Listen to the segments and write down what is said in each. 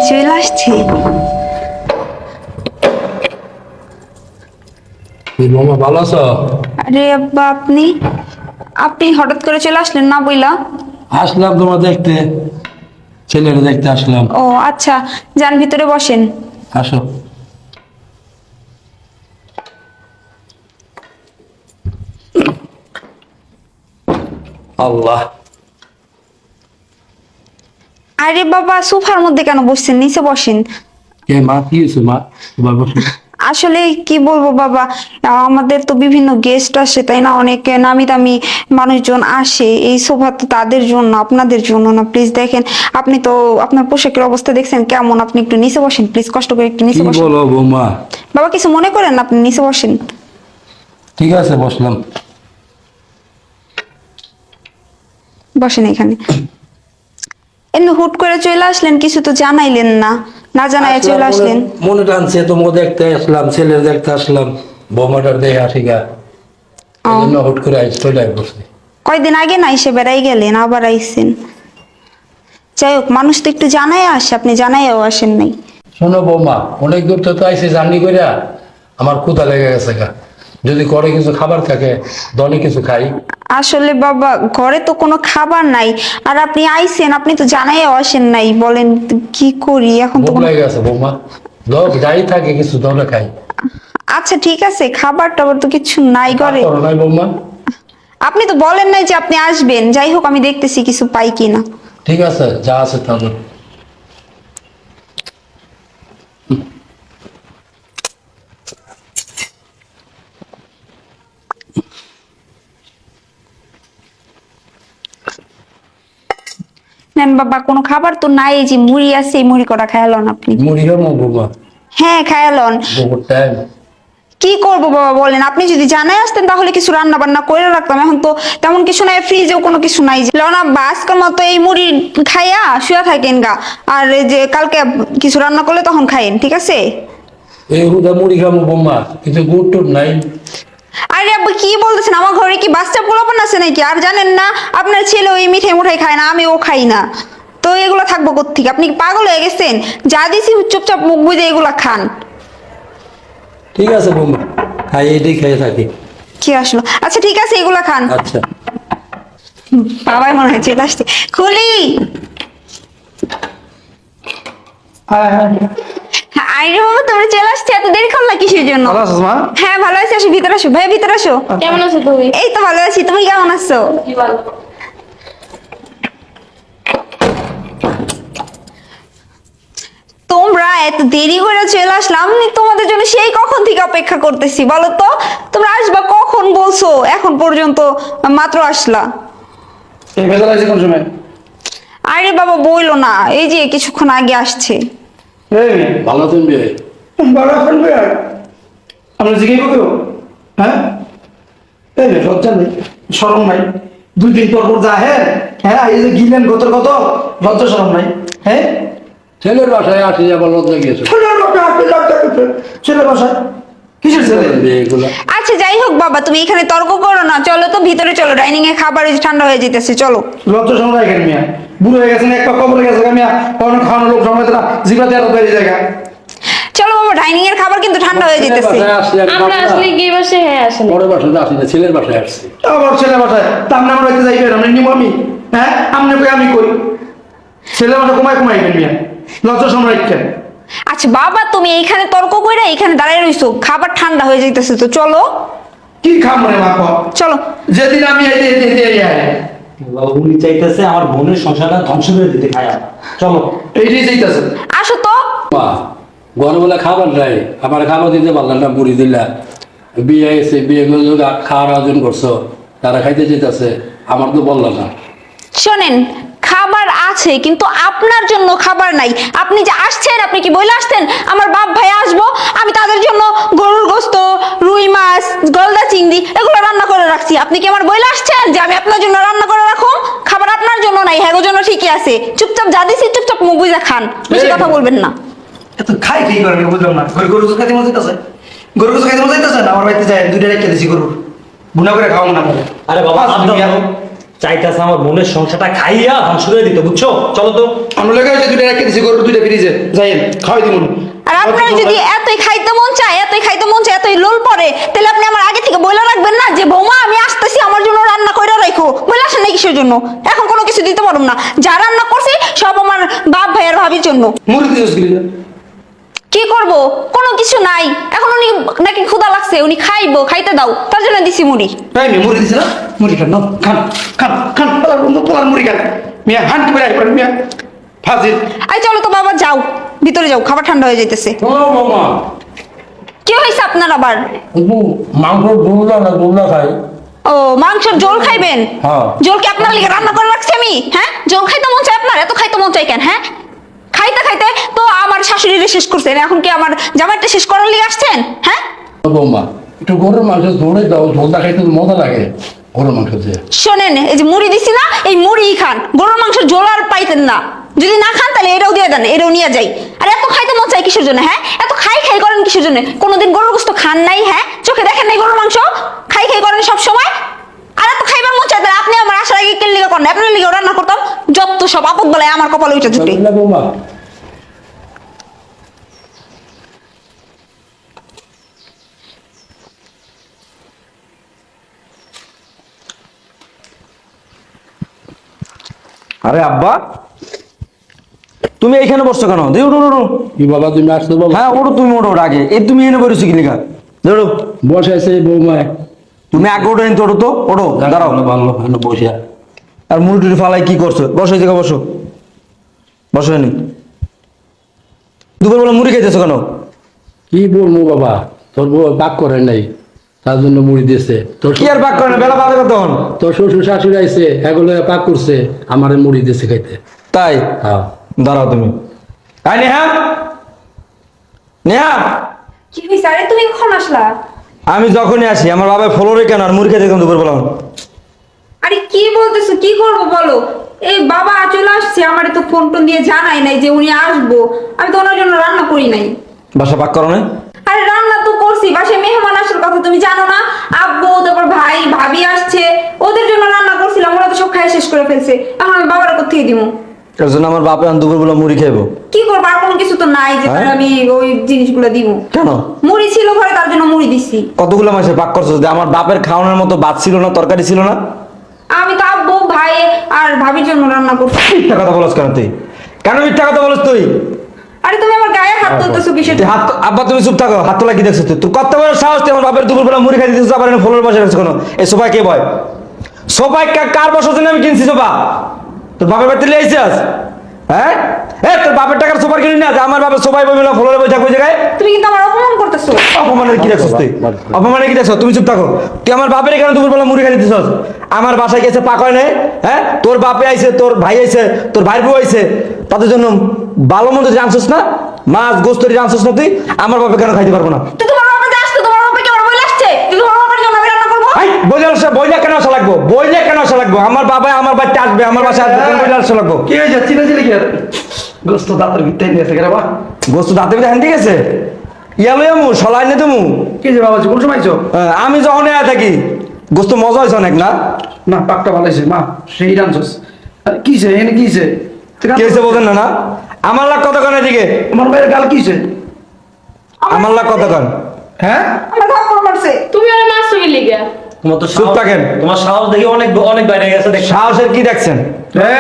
চলে আসছে। মামা ভালো আছো? আরে আব্বা, আপনি আপনি হঠাৎ করে চলে আসলেন না বইলা? আসলাম তোমার দেখতে, ছেলেটা দেখতে আসলাম। ও আচ্ছা, যান ভিতরে বসেন। আসো। আল্লাহ, আরে বাবা, সোফার মধ্যে কেন বসছেন? নিচে বসেন। কে মা, কি হয়েছে মা? তোমার বসো। আসলে কি বলবো বাবা, আমাদের তো বিভিন্ন গেস্ট আসে, তাই না? অনেকে নামি দামি মানুষজন আসে, এই সোফা তো তাদের জন্য, আপনাদের জন্য না। প্লিজ দেখেন, আপনি তো আপনার পোশাকের অবস্থা দেখছেন কেমন। আপনি একটু নিচে বসেন প্লিজ, কষ্ট করে একটু কি নিচে বসেন। বলো বৌমা? বাবা কিছু মনে করেন না, আপনি নিচে বসেন। ঠিক আছে, বসলাম। বসেন এখানে। এমনি হুট করে চলে আসলেন, কিছু তো জানাইলেন না, না জানাই চলে আসলেন। মনে টানছে তোমাকে দেখতে আসলাম, ছেলের দেখতে আসলাম, বৌমাটার দেখে আসি গা, এই জন্য হুট করে চলে বসে। কয়দিন আগে না এসে বেড়াই গেলেন, আবার আইসেন। যাই হোক, মানুষ তো একটু জানাই আসে, আপনি জানাইও আসেন নাই। শোনো বৌমা, অনেক দূর তো আইসি জার্নি কইরা, আমার ক্ষুধা লেগে গেছে গা। যদি ঘরে কিছু খাবার থাকে দলে কিছু খাই। আসলে বাবা, ঘরে তো কোনো খাবার নাই, আর আপনি আইসেন, আপনি তো জানাইও আসেন নাই। বলেন কি করি এখন? তো ভোক কোনো... লেগে গেছে বৌমা, লোক যাই থাকে কিছু দলে খাই। আচ্ছা ঠিক আছে, খাবার টাবার তো কিছু নাই ঘরে। করো নাই বৌমা? আপনি তো বলেন নাই যে আপনি আসবেন। যাই হোক, আমি দেখতেছি কিছু পাই কিনা। ঠিক আছে, যা আছে তাহলে। নেন বাবা, কোনো খাবার তো নাই। এই যে মুড়ি আছে, এই মুড়ি করা খায়ালন আপনি। মুড়ি খাবো বৌমা? হ্যাঁ খায়ালন। দুপুর টাইম। কি করবো বাবা বলেন? আপনি যদি জানাই আসতেন তাহলে কিছু রান্না বান্না করে রাখতাম। এখন তো তেমন কিছু নাই, ফ্রিজেও কোনো কিছু নাই। যে লনা আজকের মতো এই মুড়ি খাইয়া শুয়া থাকেন গা, আর এই যে কালকে কিছু রান্না করলে তখন খাইন, ঠিক আছে? এই হুদা মুড়ি খাবো বৌমা, কিছু গুড় টুড় নাই? আরে আব্বা কি বলতেছেন? আমার ঘরে কি বাচ্চা পোলাপান আছে নাকি? আর জানেন না আপনার ছেলে ওই মিঠাই মুঠাই খায় না, আমিও খাই না, তো এগুলো থাকবো কোত্থেকে? আপনি কি পাগল হয়ে গেছেন? যা দিছি চুপচাপ মুখ বুঝে এগুলা খান। ঠিক আছে বৌমা, খাই, এটাই খেয়ে থাকি। কি আসলো? আচ্ছা ঠিক আছে, এগুলা খান। আচ্ছা। বাবাই মনে হয় চলে আসছে। খুলি। আরে বাবা, তোমরা চলে আসছে, এত দেরি করলা কিসের জন্য? ভালো আছিস মা? হ্যাঁ ভালো আছি, আসো ভিতরে আসো। ভাই ভিতরে আসো। কেমন আছো তুমি? এই তো ভালো আছি, তুমি কেমন আছো? কি ভালো। তোমরা এত দেরি করে চলে আসলাম, আমি তোমাদের জন্য সেই কখন থেকে অপেক্ষা করতেছি। বলো তো, তোমরা আসবা কখন বলছো, এখন পর্যন্ত মাত্র আসলা। এই ভেজাল আছে কোন সময়? আরে বাবা বইলো না, এই যে কিছুক্ষণ আগে আসছে। এই ভালো তুমি? বড় ফোন করে আমরা জিজ্ঞেস করবো? হ্যাঁ, এই লজ্জা নেই, শরম নাই? 2 দিন পর পর যা, হ্যাঁ হ্যাঁ, এই যে গিলেন কত কত, লজ্জা শরম নাই? হ্যাঁ, ছেলের বাসায় আসি, আবার লজ্জা গিয়েছে। ছেলের বাসায় আপনি লজ্জা করছেন? ছেলের বাসায় কিসের ছেলে? এগুলা আচ্ছা যাই হোক বাবা, তুমি এখানে তর্ক করো না, চলো তো ভিতরে চলো, ডাইনিং এ খাবার এই যে ঠান্ডা হয়ে যেতেছে, চলো। লজ্জা শরম রাখেন মিয়া, বুড়ো হয়ে গেছেন, এক পা কবরে গেছে মিয়া, কখনো খাওয়ানো লোক সময় না, জিবাতে আরো বেরিয়ে জায়গা। চলো বাবা, ডাইনিং এর খাবার কিন্তু ঠান্ডা হয়ে ছেলের যেতেছে। বাসায় আসছি এক আমরা বাবা, আসলে কি বসে? হ্যাঁ আসলে পরের বাসায় আসি না, ছেলের বাসায় আসছি। আমার ছেলে বাসায় তা আপনি আমার বাড়িতে যাইবেন, আপনি নিব আমি? হ্যাঁ, আপনি কই আমি কই? ছেলে বাসা কমাই কমাইবেন মিয়া, লজ্জা শরম রাখেন। আচ্ছা বাবা, তুমি এইখানে তর্ক কইরা এখানে দাঁড়ায় রইছো, খাবার ঠান্ডা হয়ে যাইতেছে, তো চলো। কি খাম রে মা কও? চলো। যেদিন আমি বাবা উনি চাইতেছে আমার বোনের সংসারটা ধ্বংস করে দিতে খায়া। চলো। এইটাই চাইতেছে। আসো তো। মা, ঘরবেলা খাবার নাই, আমার খাবার দিতে পারলাম না, মুড়ি দিলা। বিয়ে এসে বিয়ে করে খাওয়ার আয়োজন করছো, তারা খাইতে যেতেছে, আমার তো বললাম না। শোনেন, খাবার আছে কিন্তু আপনার জন্য খাবার নাই। আপনি যে আসছেন, আপনি কি বলে আসতেন আমার বাপ ভাই আসবো, আমি তাদের জন্য গরুর গোস্ত, রুই মাছ, গলদা চিংড়ি এগুলো রান্না করে রাখছি? আপনি কি আমার বলে আসছেন যে আমি আপনার জন্য রান্না করে রাখুন? খাবার আপনার জন্য নাই, হ্যাঁ জন্য ঠিকই আছে। চুপচাপ যা দিছি চুপচাপ মুখ বুঝা খান, বেশি কথা বলবেন না। এত খাই কি করে বুঝলাম না। গরু গোস খাইতে মজা আছে, গরু গোস খাইতে মজা আছে না? আমার বাড়িতে যায় 2টা রেখে দিছি গরু, বুনা করে খাওয়াবো না। আরে বাবা হাত দাও। চাইতেছে আমার বোনের সংসারটা খাইয়া ধ্বংস করে দিতে, বুঝছো? চলো তো। আমরা লেগে হয়েছে দুইটা রেখে দিছি, গরু দুইটা ফ্রিজে যাইয়েন খাওয়াই দিমুন। আর আপনার যদি এতই খাইতে মন চায়, এতই লোল পড়ে, তাহলে আপনি আমার আগে থেকে বলে রাখবেন না যে বৌমা আমি আসতেছি, আমার জন্য রান্না করে রাখো। বলে আসেন না কিসের জন্য? এখন কোনো কিছু দিতে পারুম না, যা রান্না করছি সব আমার বাপ ভাই আর ভাবির জন্য। মুড়ি দিছিস কি কি করব? কোনো কিছু নাই। এখন উনি নাকি ক্ষুধা লাগছে, উনি খাইবো, খাইতে দাও, তার জন্য দিছি মুড়ি। তাই মেয়ে মুড়ি দিছে না? মুড়ি খান নাও, খান খান খান, পোলার মুড়ি খান মিয়া, হান কি বেড়াই করেন মিয়া ফাজিল। আই চলো তো বাবা, যাও ভিতরে যাও, খাবার ঠান্ডা হয়ে যাইতেছে। ও মামা, কি হয়েছে আপনার আবার? মাংস গোল্লা খাই। ও, মাংসের ঝোল খাইবেন? হ্যাঁ। ঝোল কি আপনার লিগে রান্না করে রাখছি আমি? হ্যাঁ, ঝোল খাইতে মন চায় আপনার? এত খাইতে মন চায় কেন? হ্যাঁ, খাইতে খাইতে তো আমার শাশুড়িরে শেষ করছেন, এখন কি আমার জামাইটা শেষ করার লিগে আসছেন? হ্যাঁ বৌমা, একটু গরুর মাংস ঝোলে দাও, ঝোলটা খাইতে মজা লাগে গরুর মাংস দিয়ে। শোনেন, এই যে মুড়ি দিছি না, এই মুড়ি খান, গরুর মাংসের ঝোল আর পাইতেন না। যদি না খান তাহলে এটাও দিয়ে দেন, এটাও নিয়ে যাই। আর এত খাইতে মন চাই কিসের জন্য? হ্যাঁ, এত খাই খাই করেন কিসের জন্য? কোনোদিন গরুর গোশত খান নাই? হ্যাঁ, চোখে দেখেন নাই গরুর মাংস? খাই খাই করেন সব সময়। আর এত খাইবার মন চাই, তাহলে আপনি আমার আসার আগে কেন লিগে করেন? আপনার লিগে রান্না করতাম, যত সব আপদ বলে আমার কপালে উঠে জুটে। বৌমা, আরে আব্বা, তুমি এইখানে বসছো কেন? দে ওঠো ওঠো। কি বাবা তুমি আসছো বাবা? হ্যাঁ ওঠো, তুমি ওঠো আগে। এই তুমি এনে বসেছো কি লেখা? ধরো, বসে আছে বৌমা। তুমি আগে ওঠো, এনে ওঠো তো, ওঠো দাঁড়াও। ভালো ভালো বসে। আর মুড়ি টুড়ি ফালাই কি করছো? বসো এই জায়গায় বসো, বসো এনে। দুপুরবেলা মুড়ি খাইতেছো কেন? কি বলবো বাবা, তোর বউ পাক করে নাই, তার জন্য মুড়ি দিয়েছে। তোর কি আর পাক করে না, বেলা বাজে কতক্ষণ? তোর শ্বশুর শাশুড়ি আইছে, এগুলো পাক করছে, আমার মুড়ি দিয়েছে খাইতে। তাই? হ্যাঁ। দাঁড়াও তুমি। আয় নেহা, নেহা, কি হইছে? আরে তুমি কখন আসলা? আমি যখনই আসি আমার বাবা ফ্লোরে কেন আর মুড়ি খাইতে কেন দুপুরবেলা? আরে কি বলতেছো? কি করবো বলো? এই বাবা চলে আসছে, আমারে তো ফোন টোন দিয়ে জানাই নাই যে উনি আসবো। আমি তো ওনার জন্য রান্না করি নাই। বাসা পাক করো না? আরে রান্না তো করছি, বাসায় মেহমান আসার কথা তুমি জানো না? আব্বু, তারপর ভাই ভাবি আসছে, ওদের জন্য রান্না করছিলাম, ওরা তো সব খাই শেষ করে ফেলছে। এখন আমি বাবার কোথায় দিব? এর জন্য আমার বাপে দুপুরবেলা মুড়ি খাইবো। কি করবো? আর কোনো কিছু তো নাই যে হ্যাঁ? আমি ওই জিনিসগুলো দিব। কেন? মুড়ি ছিল ঘরে, তার জন্য মুড়ি দিছি। কতগুলো মাসে পাক করছো যে আমার বাপের খাওয়ানোর মতো ভাত ছিল না, তরকারি ছিল না? আমি তো আব্বু, ভাই আর ভাবির জন্য রান্না করছি। মিথ্যা কথা বলছ কেন তুই? কেন মিথ্যা কথা বলছ তুই? আরে তুমি আমার গায়ে হাত তুলতেছো কিসের? তুই হাত আব্বা, তুমি চুপ থাকো। হাত তোলা কি দেখছো তুই? তোর কত বড় সাহস তুই আমার বাপের দুপুরবেলা মুড়ি খাই দিতেছিস, আবার এনে ফ্লোরে বসে রাখছিস কেন? এই সোফায় কে বয়? সোফায় কার বসার জন্য আমি কিনছি সোফা? তোর বাপের বাড়িতে লিয়ে আইছিস? হ্যাঁ, তোর বাপের টাকার সোফা কিনি না যে আমার বাপের সোফায় বই মেলা ফ্লোরে বসে থাকবে জায়গায়? তুমি কিন্তু আমার অপমান করতেছো। অপমানের কি দেখছিস তুই? অপমানের কি দেখছ? তুমি চুপ থাকো। তুই আমার বাপের এখানে দুপুরবেলা মুড়ি খাই দিতেছস, আমার বাসায় গেছে পাক হয় নাই? হ্যাঁ, তোর বাপে আইছে, তোর ভাই আইছে, তোর ভাইয়ের বউ আইছে, তাদের জন্য ভালো মন্দ জানছিস না? মাছ গোস্ত জানছিস না তুই? আমার বাপে কেন খাইতে পারবো না? তো তোমার বাবা যে আসতো, তোমার বাবা কি আমার বলে আসছে যে তোমার বাবার জন্য আমি রান্না করবো? ভাই বইলে কেন আসা লাগবো? বইলে কেন আসা লাগবো? আমার বাবা আমার বাড়িতে আসবে, আমার বাসায় আসবে, কেন বইলে আসা লাগবো? কি হয়েছে? চিনে চিনে কি আর গোস্ত দাঁতের ভিতরে নিয়েছে কেন বা? গোস্ত দাঁতে ভিতরে হ্যান্ডি গেছে, ইয়ালো মু সলাই নে তুমি। কি যে বাবা, কোন সময় আইছো? আমি যখন এ থাকি গোস্ত মজা হয়েছে অনেক না? না, পাকটা ভালো হয়েছে মা, সেই রাঁধছস। আরে কিছে এনে কিছে? কি হয়েছে বোঝেন না? না আমার লাগ কত কান এদিকে, আমার ভাইয়ের গাল কিছে? আমার লাগ কত কান? হ্যাঁ, আমার থাপ্পড় মারছে। তুমি আমার মারছো কি লিগা? তোমার তো চুপ সাহস- থাকেন। তোমার সাহস দেখি অনেক অনেক বাইরে গেছে দেখ। সাহসের কি দেখছেন?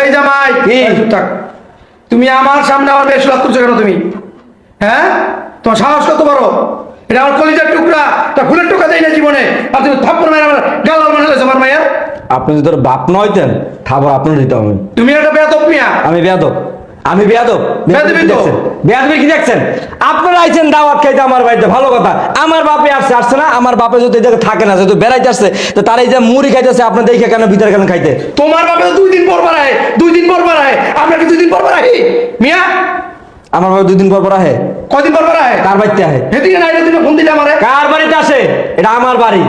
এই জামাই কি? এই চুপ থাক। তুমি আমার সামনে আমার বেশ লাভ করছো কেন তুমি? হ্যাঁ, তোমার সাহস কত বড়? এটা আমার কলিজার টুকরা, তা ফুলের টুকরা দেয় না জীবনে, আর তুমি থাপ্পড় মেরে আমার গাল লাল বানাইছো আমার মায়ের। আপনি যদি তোর বাপ না হইতেন খাবার আপনার দিতে হবে। তুমি একটা বেয়াদব মিয়া। আমি বেয়াদব, আমি বেয়াদব। বেয়াদবি তো। বেয়াদবি কি দেখছেন? আপনারা আইছেন দাওয়াত খাইতে আমার বাড়িতে, ভালো কথা। আমার বাপে আসছে না? আমার বাপে যদি এদিকে থাকে না, যেহেতু বেড়াইতে আসছে, তো তারা এই যে মুড়ি খাইতেছে আপনি দেখে কেন ভিতরে কেন খাইতে? তোমার বাপে তো 2 দিন পর বাড়ায়, 2 দিন পর বাড়ায়, আমরা কি 2 দিন পর বাড়াই মিয়া? আমার বাবা 2 দিন পর আহে। কদিন পর বাড়ায়? কার বাড়িতে আহে? এদিকে না, তুমি ফোন দিলে আমারে। কার বাড়িতে আসে? এটা আমার বাড়ি,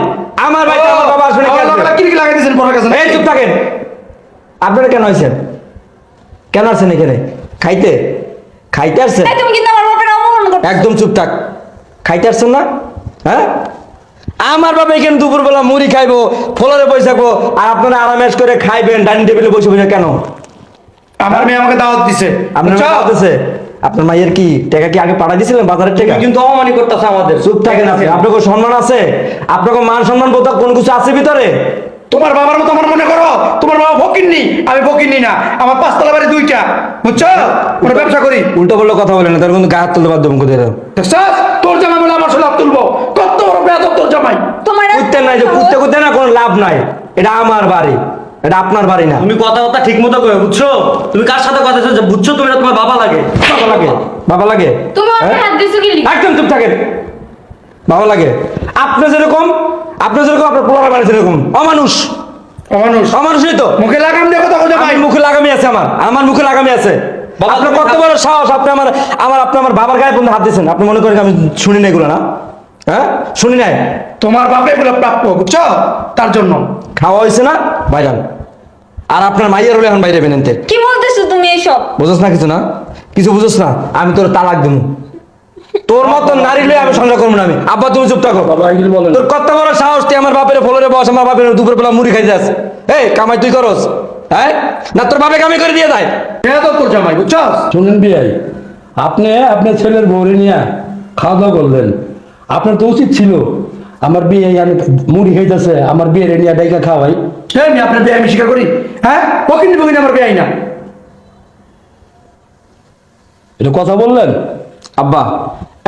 আমার বাড়িতে আমার বাবা আসবে না, কে আসবে? কি লাগাই দিয়েছেন পরের কাছে? এই চুপ থাকেন। আপনারা কেন আইছেন? কেন আসছেন এখানে? খাইতে? খাইতে আসছেন? এই তুমি কিন্তু আমার বাবার অপমান করতেছো। একদম চুপ থাক। খাইতে আসছেন না? হ্যাঁ, আমার বাবা এখানে দুপুরবেলা মুড়ি খাইবো, ফলরে বসে থাকবো, আর আপনারা আরামেশ করে খাইবেন ডাইনিং টেবিলে বসে বসে কেন? আমার মেয়ে আমাকে দাওয়াত দিছে। আপনার বুঝছো? বলতেছে আপনার মায়ের কি টাকা কি আগে পাঠাই দিয়েছিলেন বাজারের টাকা? কিন্তু অমানি করতেছে আমাদের। চুপ থাকেন আপনি। আপনার কোনো সম্মান আছে? আপনার কোনো মান সম্মান বোধ কোন কিছু আছে ভিতরে? তোমার বাবার মতো আমার মনে করো? তোমার বাবা ফকিন্নি, আমি ফকিন্নি না। আমার 5 তলা বাড়ি 2টা, বুঝছো? ওরা ব্যবসা করি। উল্টো বললো কথা বলেন না, তার কিন্তু গায়ে হাত তুলতে বাধ্য করে দিলাম। দেখছস? তোর জামাই বলে আমার সাথে হাত তুলবো? কত বড় বেয়াদব তোর জামাই। তোমার কুত্তের নাই যে কুত্তে না, কোনো লাভ নাই। এটা আমার বাড়ি, এটা আপনার বাড়ি না। তুমি কথা ঠিক মতো কবে, বুঝছো? তুমি কার সাথে কথা বলছো বুঝছো? তুমি তোমার বাবা লাগে। বাবা লাগে, বাবা লাগে। তুমি ওকে হ্যাঁ? হাত দিছো কি? একদম চুপ থাকেন। বাবা লাগে। আপনি যেরকম আপনার পোলার বাড়ি সেরকম অমানুষ। অমানুষ। অমানুষই তো। মুখে লাগাম দিয়ে কথা বলতে ভাই। আমার মুখে লাগামই আছে, আমার মুখে লাগামই আছে। বাবা, আপনার তুমি কত বড় সাহস, আপনি আমার বাবার গায়ে পর্যন্ত হাত দিয়েছেন। আপনি মনে করেন আমি শুনি না এগুলো না? হ্যাঁ, শুনি নাই। তোমার বাপে এগুলো প্রাপ্য, বুঝছো? তার জন্য খাওয়া হয়েছে না, বাইরান। আর আপনার মাইয়ের হলে এখন বাইরে বেনেনতে। কি বলতেছো তুমি এসব? বুঝোস না কিছু না, কিছু বুঝোস না। আমি তোর তালাক দেবো। তোর মতো নারী লয়ে আমি সংসার করবো না আমি। আব্বা তুমি চুপ থাকো। বাবা এগুলো বলেন। তোর কত বড় সাহস, তুই আমার বাপের ফলরে বস, আমার বাপের দুপুর বেলা মুড়ি খাই যাস। এই কামাই তুই করস? হ্যাঁ না, তোর বাপে কামাই করে দিয়ে দেয়। বেয়াদব তোর জামাই, বুঝছো? শুনেন বিয়াই, আপনি আপনার ছেলের বউরে নিয়ে খাওয়া দাওয়া করলেন। আপনার তো উচিত ছিল আমার বিয়ে আমি মুড়ি খাইতেছে, আমার বিয়ের নিয়ে ডাইকা খাওয়াই। আমি আপনার বেআই আমি স্বীকার করি? হ্যাঁ, ফকিন্নি ফকিন্নি আমার বেআই না। এটা কথা বললেন? আব্বা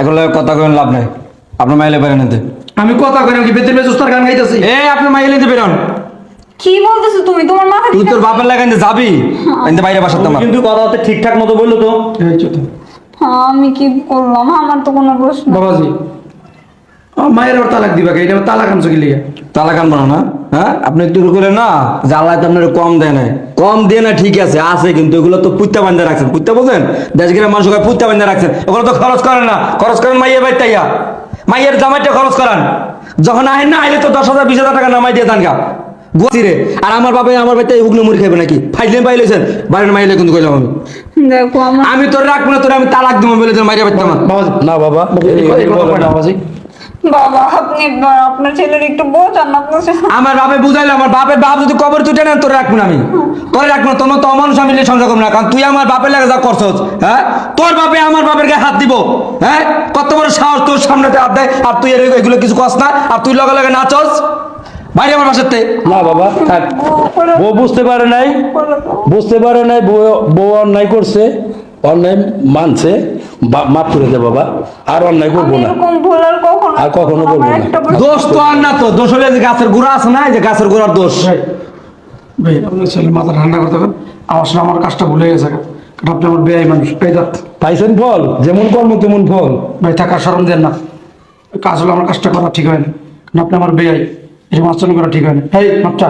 এখন কথা করেন লাভ নাই। আপনার মাইলে বেরোন নিতে। আমি কথা কই, আমি কি বেতের বেজুস্তার গান গাইতেছি? এই আপনার মাইলে নিতে বেরোন। কি বলতেছো তুমি? তোমার মাথা তুই ঠিক তোর আছে? বাপের লাগাইতে যাবি, এনতে বাইরে বাসাতে আমার। কিন্তু কথা ঠিকঠাক মতো বললো তো। এই চুপ। হ্যাঁ, আমি কি করলাম? আমার তো কোনো প্রশ্ন। বাবাজি, আমার মায়ের ওর তালাক দিবা কে? এটা আমার তালাক আনছো কি লিগে? তালাক আনবো না? হ্যাঁ, আপনি একটু করে না যে আল্লাহ তো আপনার কম দেয় না, কম দিয়ে না ঠিক আছে কিন্তু এগুলো তো পুত্তা বান্ধা রাখছেন। পুত্তা বোঝেন? দেশ গ্রামের মানুষ পুত্তা বান্ধা রাখছেন, ওগুলো তো খরচ করেন না। খরচ করেন মাইয়ের বাড়ি তাইয়া, মাইয়ের জামাইটা খরচ করান। যখন আহেন না আইলে তো 10,000 20,000 টাকা নামাই দিয়ে দান গা গুয়াছিরে। আর আমার বাবা আমার বাড়িতে হুগলি মুড়ি খাইবে নাকি? ফাইলেন পাইলেছেন বাড়ির মাইলে কিন্তু কইলাম দেখো আমার আমি তোর রাখবো না, তোর আমি তালাক দেবো বলে তোর মাইরে বাড়িতে আমার। বাবাজি, না বাবা, এই কথা কয় না, বাবাজি। বাবা, আপনি আপনার ছেলের একটু বোঝান না আপনার ছেলে। আমার বাপে বুঝাইলো, আমার বাপের বাপ যদি কবর তুই না তোর রাখবো না আমি, তোর রাখবো না। তোমার তো অমানুষ আমি নিয়ে সংসার করবো না, কারণ তুই আমার বাপের লাগে যা করছস। হ্যাঁ, তোর বাপে আমার বাপের গায়ে হাত দিব? হ্যাঁ, কত বড় সাহস তোর সামনে হাত দেয়, আর তুই এগুলো কিছু কস না, আর তুই লগে লগে নাচস বাইরে আমার বাসাতে। না বাবা থাক। বউ বুঝতে পারে নাই, বউ অন্যায় করছে, অন্যায় মানছে, মাফ করে দে বাবা, আর অন্যায় করবো না। এরকম ভুল আর কখনো করবো আমার না। একটা প্রশ্ন- দোষ তো আর না, তো দোষ হলে যে গাছের গোড়া আছে না, এই যে গাছের গোড়ার দোষ। ভাই, আপনার ছেলে মাথা ঠান্ডা করতে পারেন। আমার সাথে আমার কাজটা ভুলে গেছে, কারণ আপনি আমার বেআই মানুষ। এই যাত পাইছেন ফল, যেমন কর্ম তেমন ফল। ভাই, থাকার শরম দেন না। কাজ হলো আমার কাজটা করা ঠিক হয় না, কারণ আপনি আমার বেআই, এরকম আচরণ করা ঠিক হয় না। এই মাপটা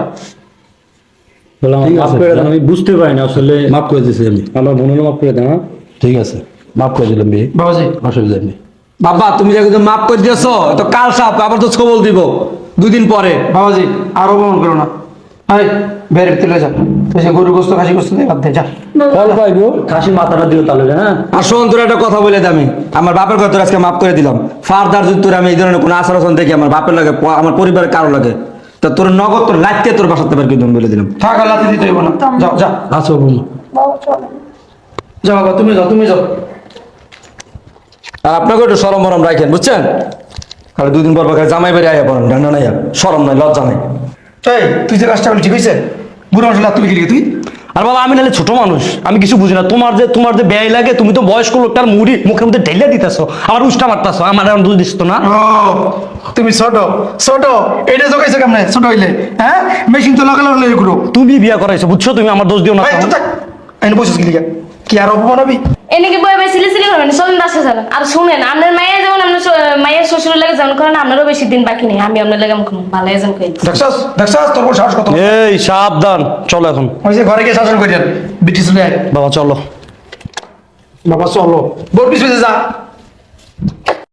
ঠিক আছে, আমি বুঝতে পারি না আসলে। মাফ করে দিয়েছি আমি। আমার বোনেরও মাফ করে দেন। হ্যাঁ, ঠিক আছে, মাফ করে দিলাম বিয়ে, বাবাজি, অসুবিধা নেই। বাবা তুমি যে মাফ করে দিয়েছো, তো কাল সাপ আবার তো ছবল দিব 2 দিন পরে। বাবাজি, আর অপমান করো না। এই বের তুলে যা, তুই যে গরু গোস্ত খাসি গোস্ত দিয়ে বাদ দে, যা। ফল পাইবো। খাসির মাথাটা দিও তাহলে। হ্যাঁ, আর শোন, তোর একটা কথা বলে দে, আমি আমার বাপের কথা তোর আজকে মাফ করে দিলাম। ফার্দার যদি তোর আমি এই ধরনের কোনো আচার আচরণ দেখি আমার বাপের লাগে, আমার পরিবারের কারো লাগে, তা তোর নগদ তোর লাগতে তোর বাসাতে পারবি তুমি বলে দিলাম। থাক, আর লাথি দিতে হইব না। যাও যা, আছো বোমা। বাবা, চলো। যাও বাবা, তুমি যাও। আর আপনাকে একটু সরম মরম রাখেন, বুঝছেন? তাহলে 2 দিন পর জামাই বেরিয়ে আয়া পড়েন, ঢান্ডা নাই, সরম নাই, লজ্জা নাই। এই তুই যে কাজটা করলি ঠিক হয়েছে? বুড়ো মানুষ লাথি তুলি তুই? আর বাবা আমি নাহলে ছোট মানুষ, আমি কিছু বুঝি না। তোমার যে ব্যয় লাগে, তুমি তো বয়স্ক লোকটার মুড়ি মুখের মধ্যে ঢেলে দিতেছো, আমার উষ্টা মারতেছো, আমার এখন দুধ দিস তো না। ও, তুমি ছোট এটা জোগাইছো কেমনে? ছোট হইলে হ্যাঁ, মেশিন তো লাগালে হলে এগুলো। তুমি বিয়া করাইছো, বুঝছো? তুমি আমার দোষ দিও না। এই, চুপ থাক। এনে বসেছ কি লিগা? কি আর অপমান হবি? এনেকে বই বই সিলি করবেন, চলেন বাসে চলেন। আর শুনেন, আপনার মায়ের যেমন আপনার মায়ের শ্বশুরের লাগে যেমন করেন, আপনারও বেশি দিন বাকি নেই। আমি আপনার লাগে ভালো একজন কই দেখছস তোর বড় সাহস কত? এই সাবধান, চলো এখন। ওই যে ঘরে গিয়ে শাসন করিয়েন, ব্রিটিশ চলে আয়। বাবা চলো। বাবা চলো, বোর পিছনে যা।